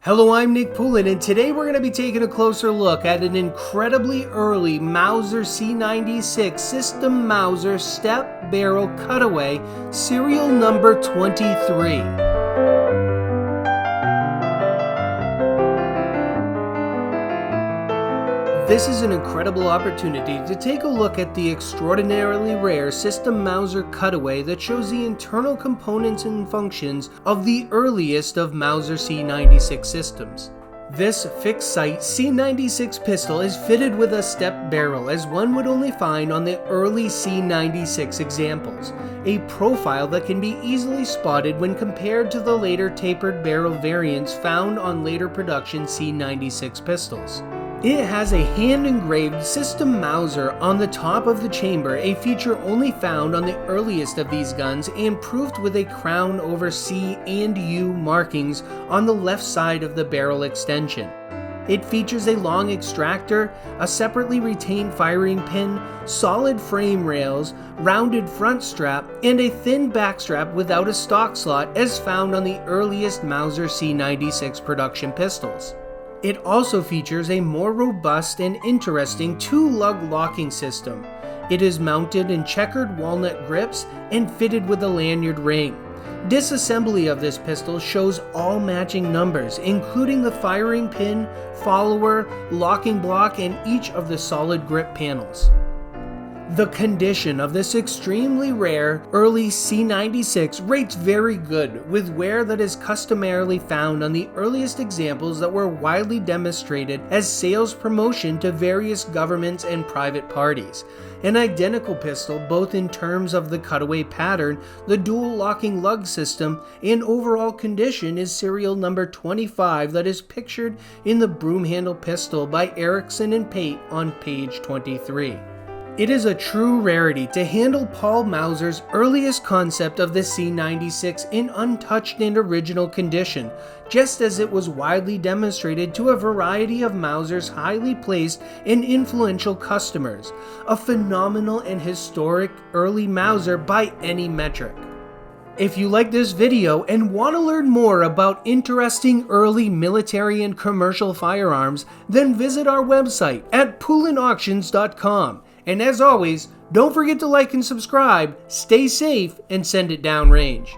Hello, I'm Nick Poulin, and today we're going to be taking a closer look at an incredibly early Mauser C96 System Mauser Step Barrel Cutaway, serial number 23. This is an incredible opportunity to take a look at the extraordinarily rare System Mauser Cutaway that shows the internal components and functions of the earliest of Mauser C96 systems. This fixed-sight C96 pistol is fitted with a step barrel, as one would only find on the early C96 examples, a profile that can be easily spotted when compared to the later tapered barrel variants found on later production C96 pistols. It has a hand-engraved System Mauser on the top of the chamber, a feature only found on the earliest of these guns, and proofed with a crown over C and U markings on the left side of the barrel extension. It features a long extractor, a separately retained firing pin, solid frame rails, rounded front strap, and a thin backstrap without a stock slot as found on the earliest Mauser C96 production pistols. It also features a more robust and interesting two-lug locking system. It is mounted in checkered walnut grips and fitted with a lanyard ring. Disassembly of this pistol shows all matching numbers, including the firing pin, follower, locking block, and each of the solid grip panels. The condition of this extremely rare early C96 rates very good, with wear that is customarily found on the earliest examples that were widely demonstrated as sales promotion to various governments and private parties. An identical pistol both in terms of the cutaway pattern, the dual locking lug system, and overall condition is serial number 25 that is pictured in the Broomhandle pistol by Erickson and Pate on page 23. It is a true rarity to handle Paul Mauser's earliest concept of the C96 in untouched and original condition, just as it was widely demonstrated to a variety of Mauser's highly placed and influential customers, a phenomenal and historic early Mauser by any metric. If you like this video and want to learn more about interesting early military and commercial firearms, then visit our website at poulinauctions.com. And as always, don't forget to like and subscribe, stay safe, and send it downrange.